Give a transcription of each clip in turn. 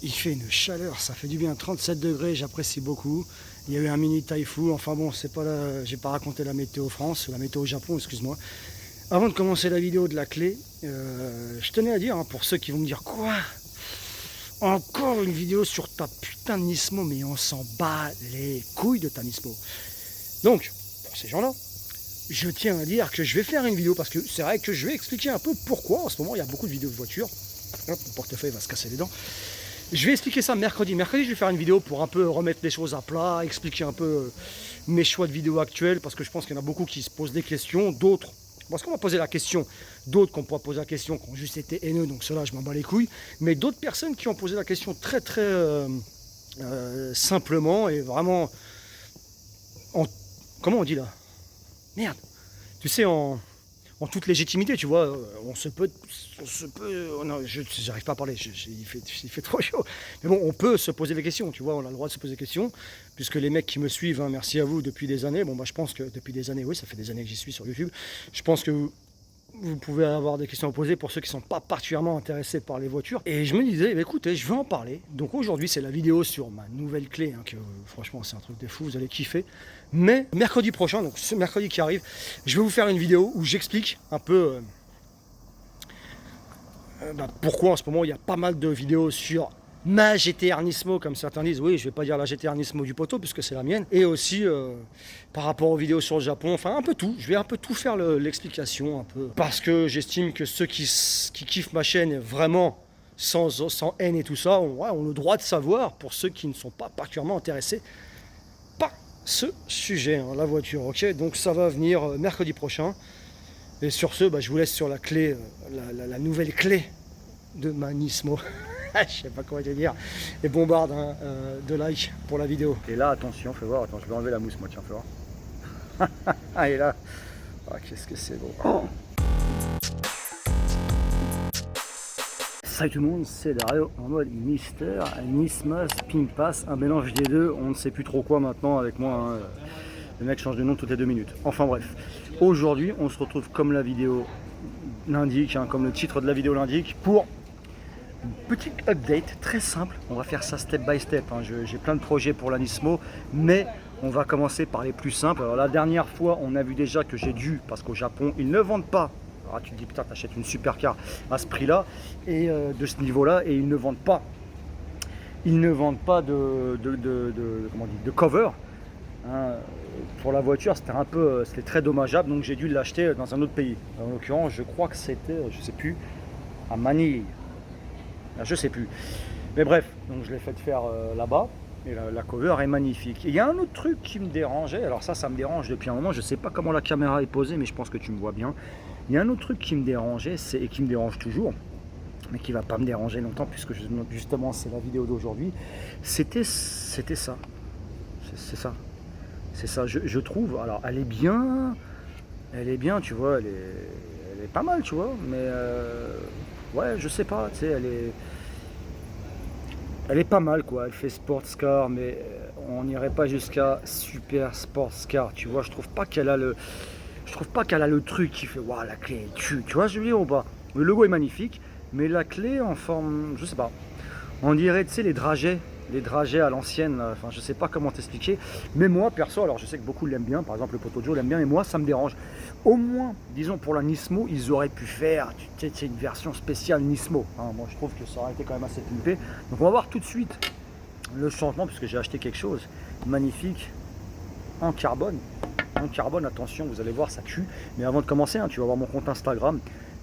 Il fait une chaleur, ça fait du bien, 37 degrés, j'apprécie beaucoup. Il y a eu un mini taifou, enfin bon, c'est pas la... j'ai pas raconté la météo France, la météo Japon, excuse-moi. Avant de commencer la vidéo de la clé, je tenais à dire, hein, pour ceux qui vont me dire quoi, encore une vidéo sur ta putain de Nismo, mais on s'en bat les couilles de ta Nismo. Donc, pour ces gens-là, je tiens à dire que je vais faire une vidéo parce que c'est vrai que je vais expliquer un peu pourquoi en ce moment il y a beaucoup de vidéos de voitures. Hop, mon portefeuille va se casser les dents. Je vais expliquer ça mercredi. Mercredi, je vais faire une vidéo pour un peu remettre les choses à plat, expliquer un peu mes choix de vidéos actuels, parce que je pense qu'il y en a beaucoup qui se posent des questions, d'autres, parce qu'on m'a posé la question, d'autres qui n'ont pas posé la question, qui ont juste été haineux, donc cela, je m'en bats les couilles, mais d'autres personnes qui ont posé la question très simplement et vraiment, comment on dit là? Merde, tu sais, en toute légitimité, tu vois, non, j'arrive pas à parler, il fait trop chaud. Mais bon, on peut se poser des questions, tu vois, on a le droit de se poser des questions, puisque les mecs qui me suivent, hein, merci à vous depuis des années, bon bah je pense que depuis des années, oui, ça fait des années que j'y suis sur YouTube, je pense que vous pouvez avoir des questions à poser pour ceux qui ne sont pas particulièrement intéressés par les voitures. Et je me disais, bah, écoutez, je vais en parler. Donc aujourd'hui, c'est la vidéo sur ma nouvelle clé, hein, que franchement, c'est un truc de fou, vous allez kiffer. Mais mercredi prochain, donc ce mercredi qui arrive, je vais vous faire une vidéo où j'explique un peu pourquoi en ce moment il y a pas mal de vidéos sur ma GTR Nismo, comme certains disent. Oui, je vais pas dire la GTR Nismo du poteau puisque c'est la mienne, et aussi par rapport aux vidéos sur le Japon, enfin un peu tout. Je vais un peu tout faire l'explication un peu, parce que j'estime que ceux qui kiffent ma chaîne vraiment sans haine et tout ça ont le droit de savoir, pour ceux qui ne sont pas particulièrement intéressés par ce sujet, hein, la voiture. Ok, donc ça va venir mercredi prochain. Et sur ce, bah, je vous laisse sur la clé, la nouvelle clé de ma Nismo. Je sais pas comment te dire. Et bombarde hein, de likes pour la vidéo. Et là, attention, fais voir. Attends, je vais enlever la mousse, moi, tiens, fais voir. Ah, et là. Ah, qu'est-ce que c'est beau. Oh. Salut tout le monde, c'est Dario en mode Mister Nismo Pimpas, un mélange des deux. On ne sait plus trop quoi maintenant avec moi. Hein. Le mec change de nom toutes les 2 minutes. Enfin bref. Aujourd'hui, on se retrouve comme la vidéo l'indique, hein, comme le titre de la vidéo l'indique, pour une petite update très simple. On va faire ça step by step. Hein. J'ai plein de projets pour la Nismo, mais on va commencer par les plus simples. Alors la dernière fois, on a vu déjà que j'ai dû, parce qu'au Japon, ils ne vendent pas. Alors tu te dis putain, t'achètes une supercar à ce prix-là et de ce niveau-là, et ils ne vendent pas. Ils ne vendent pas de cover. Hein, pour la voiture, c'était très dommageable, donc j'ai dû l'acheter dans un autre pays. En l'occurrence, je crois que c'était, je sais plus, à Manille. Je sais plus. Mais bref, donc je l'ai fait faire là-bas. Et la cover est magnifique. Et il y a un autre truc qui me dérangeait. Alors ça me dérange depuis un moment. Je sais pas comment la caméra est posée, mais je pense que tu me vois bien. Il y a un autre truc qui me dérangeait, et qui me dérange toujours, mais qui va pas me déranger longtemps, puisque justement c'est la vidéo d'aujourd'hui. C'était ça. C'est ça. C'est ça, je trouve. Alors, elle est bien, tu vois, elle est pas mal, tu vois, mais ouais, je sais pas, tu sais, elle est pas mal, quoi. Elle fait sports car, mais on n'irait pas jusqu'à super sports car, tu vois. Je trouve pas qu'elle a le truc qui fait, waouh, la clé tue, tu vois, je veux dire ou pas. Le logo est magnifique, mais la clé en forme, je sais pas. On dirait, tu sais, les dragées à l'ancienne, enfin je sais pas comment t'expliquer, mais moi perso, alors je sais que beaucoup l'aiment bien, par exemple le poteau Joe l'aime bien, mais moi ça me dérange. Au moins, disons pour la Nismo, ils auraient pu faire, tu sais, une version spéciale Nismo, hein. Moi je trouve que ça aurait été quand même assez pimpé. Donc on va voir tout de suite le changement, puisque j'ai acheté quelque chose magnifique en carbone. En carbone, attention, vous allez voir, ça tue. Mais avant de commencer, hein, tu vas voir mon compte Instagram,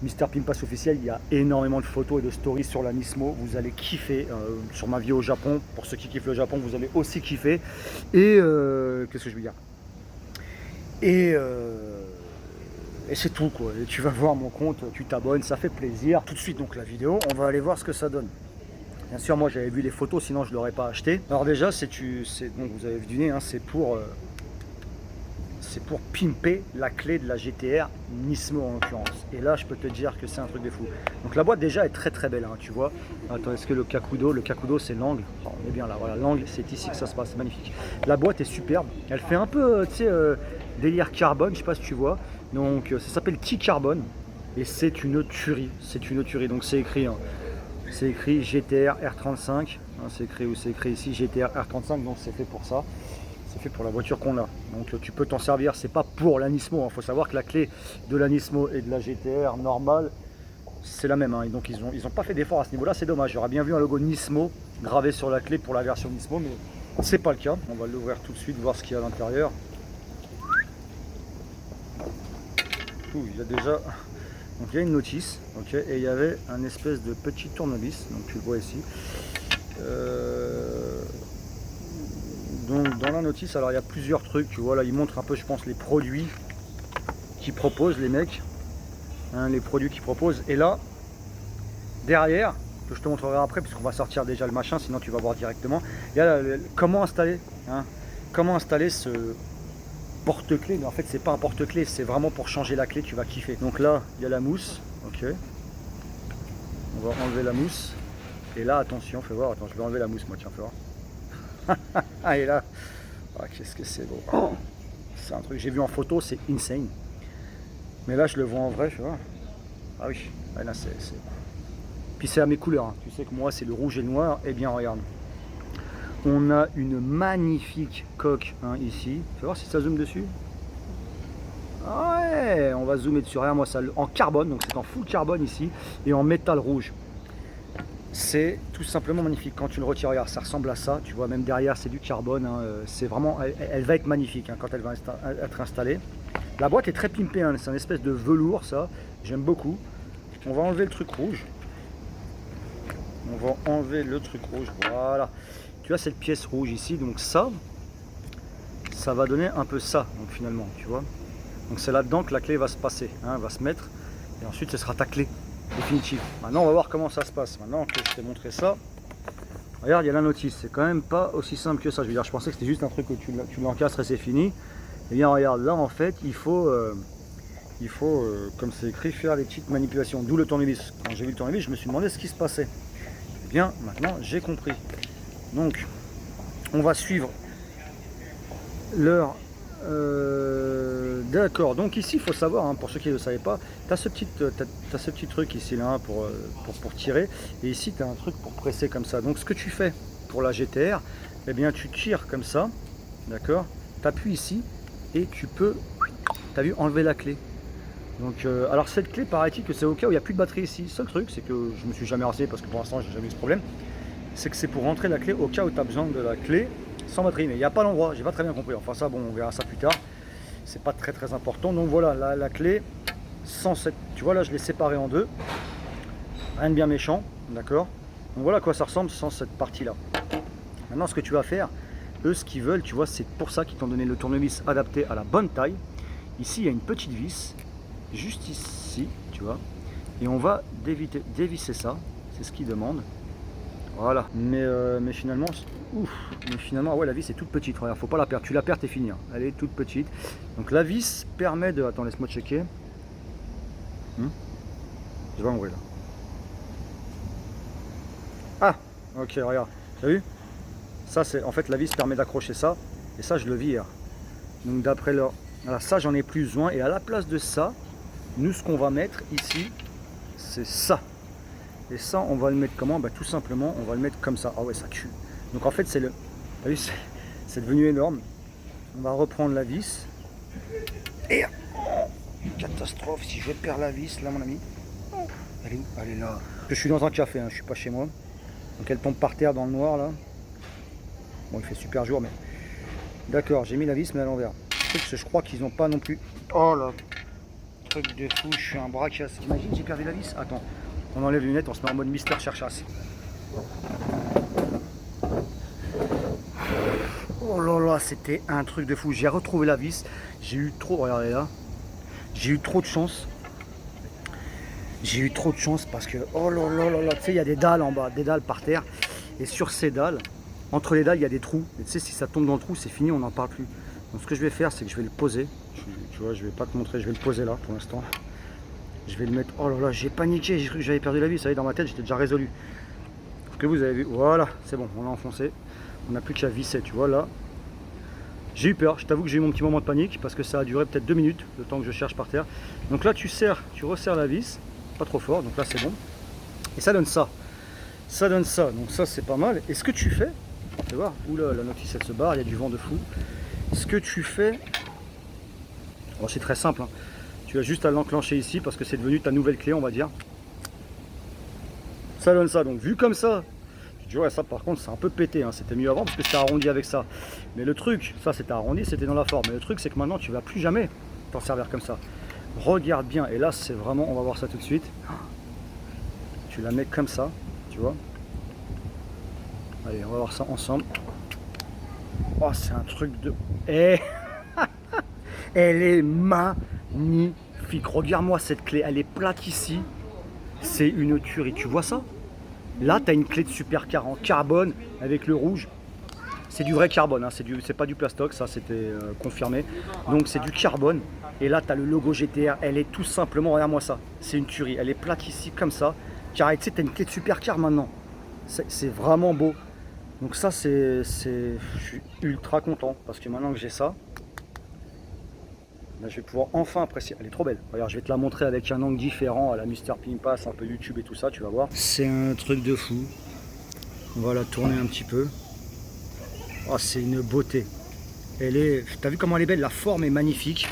Mister Pimpas officiel, il y a énormément de photos et de stories sur la Nismo, vous allez kiffer. Sur ma vie au Japon, pour ceux qui kiffent le Japon, vous allez aussi kiffer. Et qu'est-ce que je veux dire, et c'est tout, quoi. Et tu vas voir mon compte, tu t'abonnes, ça fait plaisir. Tout de suite donc la vidéo, on va aller voir ce que ça donne. Bien sûr, moi j'avais vu les photos, sinon je ne l'aurais pas acheté. Alors déjà, donc vous avez vu du nez, hein, c'est pour pimper la clé de la GTR Nismo en l'occurrence. Et là, je peux te dire que c'est un truc de fou. Donc la boîte déjà est très très belle, hein, tu vois. Attends, est-ce que le Kakudo c'est l'angle. Oh, on est bien là, voilà, l'angle, c'est ici que ça se passe, c'est magnifique. La boîte est superbe. Elle fait un peu, tu sais, délire carbone, je sais pas si tu vois. Donc ça s'appelle T-Carbone. Et c'est une tuerie, Donc c'est écrit, hein, c'est écrit GTR R35, hein, c'est écrit ici GTR R35, donc c'est fait pour ça. C'est fait pour la voiture qu'on a. Donc tu peux t'en servir, c'est pas pour la Nismo. Il faut savoir que la clé de la Nismo et de la GTR normale, c'est la même. Hein. Et donc ils ont pas fait d'effort à ce niveau-là, c'est dommage. J'aurais bien vu un logo Nismo gravé sur la clé pour la version Nismo, mais c'est pas le cas. On va l'ouvrir tout de suite, voir ce qu'il y a à l'intérieur. Il y a déjà. Donc il y a une notice, ok, et il y avait un espèce de petit tournevis, donc tu le vois ici. Donc dans la notice, alors il y a plusieurs trucs, tu vois, là ils montrent un peu, je pense, les produits qu'ils proposent, les mecs, hein, les produits qu'ils proposent. Et là, derrière, que je te montrerai après, puisqu'on va sortir déjà le machin, sinon tu vas voir directement, il y a comment installer, hein, comment installer ce porte-clés. Mais en fait c'est pas un porte-clés, c'est vraiment pour changer la clé, tu vas kiffer. Donc là, il y a la mousse, ok, on va enlever la mousse. Et là, attention, fais voir, attends, je vais enlever la mousse, moi, tiens, fais voir. Ah, et là, ah, qu'est-ce que c'est beau. Oh, c'est un truc, j'ai vu en photo, c'est insane. Mais là, je le vois en vrai, tu vois. Ah oui, ouais, là, c'est... Puis c'est à mes couleurs, hein. Tu sais que moi, c'est le rouge et le noir. Eh bien, regarde. On a une magnifique coque, hein, ici. Fais voir si ça zoome dessus. Ouais, on va zoomer dessus. Regarde, moi, ça, en carbone, donc c'est en full carbone ici, et en métal rouge. C'est tout simplement magnifique. Quand tu le retires, regarde, ça ressemble à ça. Tu vois, même derrière, c'est du carbone. Hein. C'est vraiment, elle va être magnifique, hein, quand elle va être installée. La boîte est très pimpée. Hein. C'est un espèce de velours, ça. J'aime beaucoup. On va enlever le truc rouge. On va enlever le truc rouge. Voilà. Tu as cette pièce rouge ici. Donc ça va donner un peu ça. Donc finalement, tu vois. Donc c'est là-dedans que la clé va se passer, hein, va se mettre. Et ensuite, ce sera ta clé définitive. Maintenant, on va voir comment ça se passe. Maintenant que je t'ai montré ça, regarde, il y a la notice. C'est quand même pas aussi simple que ça. Je veux dire, je pensais que c'était juste un truc que tu l'encastres et c'est fini. Et bien, regarde, là, en fait, il faut comme c'est écrit, faire des petites manipulations. D'où le tournevis. Quand j'ai vu le tournevis, je me suis demandé ce qui se passait. Et bien, maintenant, j'ai compris. Donc, on va suivre leur... D'accord, donc ici il faut savoir, hein, pour ceux qui ne le savaient pas, tu as ce petit truc ici là pour tirer, et ici tu as un truc pour presser comme ça. Donc ce que tu fais pour la GTR, eh bien tu tires comme ça, d'accord, tu appuies ici et tu peux, tu as vu, enlever la clé. Donc alors cette clé, paraît-il que c'est au cas où il n'y a plus de batterie ici. Seul truc, c'est que je me suis jamais renseigné parce que pour l'instant j'ai jamais eu ce problème, c'est que c'est pour rentrer la clé au cas où tu as besoin de la clé sans batterie, mais il n'y a pas l'endroit, j'ai pas très bien compris. Enfin ça, bon, on verra ça plus tard. C'est pas très important. Donc voilà, la clé sans cette, tu vois là, je l'ai séparée en deux. Rien de bien méchant, d'accord. Donc voilà à quoi ça ressemble sans cette partie là. Maintenant, ce que tu vas faire, eux, ce qu'ils veulent, tu vois, c'est pour ça qu'ils t'ont donné le tournevis adapté à la bonne taille. Ici, il y a une petite vis, juste ici, tu vois, et on va dévisser ça. C'est ce qu'ils demandent. Voilà, mais finalement, ouf, ouais, la vis est toute petite. Regarde, faut pas la perdre. Tu la perds, t'es fini. Hein. Elle est toute petite. Donc la vis permet de. Attends, laisse-moi checker. Je vais ouvrir là. Ah, ok, regarde. T'as vu? Ça, c'est en fait la vis permet d'accrocher ça. Et ça, je le vire. Donc d'après leur. Voilà, ça, j'en ai plus besoin. Et à la place de ça, nous, ce qu'on va mettre ici, c'est ça. Et ça, on va le mettre comment? Bah, tout simplement, on va le mettre comme ça. Ah ouais, ça tue. Donc en fait, c'est le... T'as vu, c'est devenu énorme. On va reprendre la vis. Et... Oh, catastrophe, si je perds la vis, là, mon ami. Elle est où? Elle est là. Je suis dans un café, hein, je suis pas chez moi. Donc elle tombe par terre dans le noir, là. Bon, il fait super jour, mais... D'accord, j'ai mis la vis, mais à l'envers. Je crois qu'ils n'ont pas non plus... Oh là, truc de fou, je suis un bracasse. T'imagines, j'ai perdu la vis? Attends. On enlève les lunettes, on se met en mode mystère cherchasse. Oh là là, c'était un truc de fou. J'ai retrouvé la vis. J'ai eu trop, regardez là. J'ai eu trop de chance. J'ai eu trop de chance parce que, oh là là là là, tu sais, il y a des dalles en bas, des dalles par terre. Et sur ces dalles, entre les dalles, il y a des trous. Et tu sais, si ça tombe dans le trou, c'est fini, on n'en parle plus. Donc ce que je vais faire, c'est que je vais le poser. Tu vois, je vais pas te montrer, je vais le poser là pour l'instant. Je vais le mettre. Oh là là, j'ai paniqué, j'ai cru que j'avais perdu la vis. Ça y est, dans ma tête, j'étais déjà résolu. Ce que vous avez vu, voilà, c'est bon, on l'a enfoncé. On n'a plus qu'à visser, tu vois là. J'ai eu peur, je t'avoue que j'ai eu mon petit moment de panique parce que ça a duré peut-être 2 minutes, le temps que je cherche par terre. Donc là, tu resserres la vis, pas trop fort, donc là c'est bon. Et ça donne ça. Ça donne ça, donc ça c'est pas mal. Et ce que tu fais, tu vas voir, oula, la notice elle se barre, il y a du vent de fou. Ce que tu fais, bon, c'est très simple, hein. Tu as juste à l'enclencher ici parce que c'est devenu ta nouvelle clé, on va dire. Ça donne ça, donc vu comme ça, tu vois, ça par contre c'est un peu pété, hein. C'était mieux avant parce que c'était arrondi avec ça. Mais le truc, ça c'était arrondi, c'était dans la forme. Mais le truc c'est que maintenant tu vas plus jamais t'en servir comme ça. Regarde bien, et là c'est vraiment, on va voir ça tout de suite. Tu la mets comme ça, tu vois. Allez, on va voir ça ensemble. Oh, c'est un truc de... Eh elle est magnifique. Regarde-moi cette clé, elle est plate ici. C'est une tuerie, tu vois ça? Là, tu as une clé de supercar en carbone avec le rouge. C'est du vrai carbone, hein. C'est pas du plastoc, ça c'était confirmé. Donc c'est du carbone. Et là, tu as le logo GTR. Elle est tout simplement, regarde-moi ça. C'est une tuerie. Elle est plate ici comme ça. Car tu sais, tu as une clé de supercar maintenant. C'est vraiment beau. Donc ça, je suis ultra content. Parce que maintenant que j'ai ça, là, je vais pouvoir enfin apprécier. Elle est trop belle. Regarde, je vais te la montrer avec un angle différent à la Mr Pimpass, un peu YouTube et tout ça, tu vas voir. C'est un truc de fou. On va la tourner un petit peu. Oh, c'est une beauté. Elle est... T'as vu comment elle est belle? La forme est magnifique.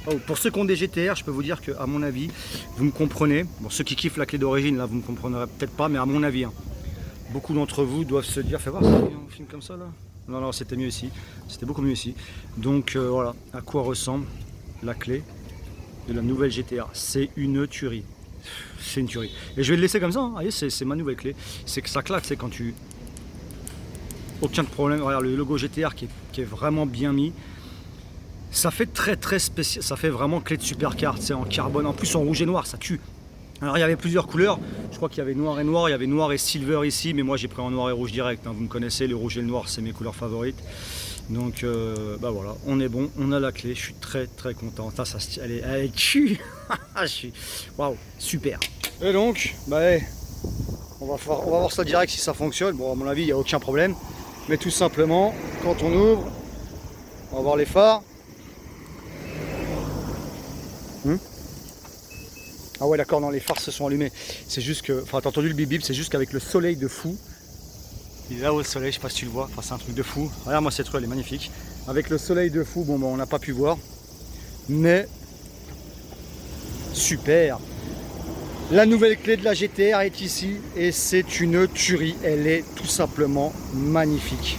Oh, pour ceux qui ont des GTR, je peux vous dire que, à mon avis, vous me comprenez. Bon, ceux qui kiffent la clé d'origine, là, vous me comprendrez peut-être pas, mais à mon avis, hein, beaucoup d'entre vous doivent se dire, fais voir, on filme comme ça là. Non, non, c'était mieux ici. C'était beaucoup mieux ici. Donc voilà, à quoi ressemble la clé de la nouvelle GTR. C'est une tuerie. C'est une tuerie. Et je vais le laisser comme ça, hein. Voyez, c'est ma nouvelle clé. C'est que ça claque, c'est quand tu... Aucun problème. Regarde, le logo GTR qui est vraiment bien mis. Ça fait très spécial. Ça fait vraiment clé de supercar, c'est en carbone. En plus en rouge et noir, ça tue. Alors il y avait plusieurs couleurs. Je crois qu'il y avait noir et noir. Il y avait noir et silver ici. Mais moi j'ai pris en noir et rouge direct, hein. Vous me connaissez, le rouge et le noir, c'est mes couleurs favorites. Donc bah voilà, on est bon, on a la clé, je suis très content. Ça elle tue. Je suis waouh, super. Et donc, bah on va voir ça direct si ça fonctionne. Bon, à mon avis, il n'y a aucun problème. Mais tout simplement, quand on ouvre, on va voir les phares. Ah ouais, d'accord, non, les phares se sont allumés. C'est juste que, enfin, t'as entendu le bip bip, c'est juste qu'avec le soleil de fou. Il est là-haut le soleil, je sais pas si tu le vois, enfin c'est un truc de fou. Regarde moi cette rue, elle est magnifique. Avec le soleil de fou, bon bah, on n'a pas pu voir. Mais super. La nouvelle clé de la GTR est ici et c'est une tuerie. Elle est tout simplement magnifique.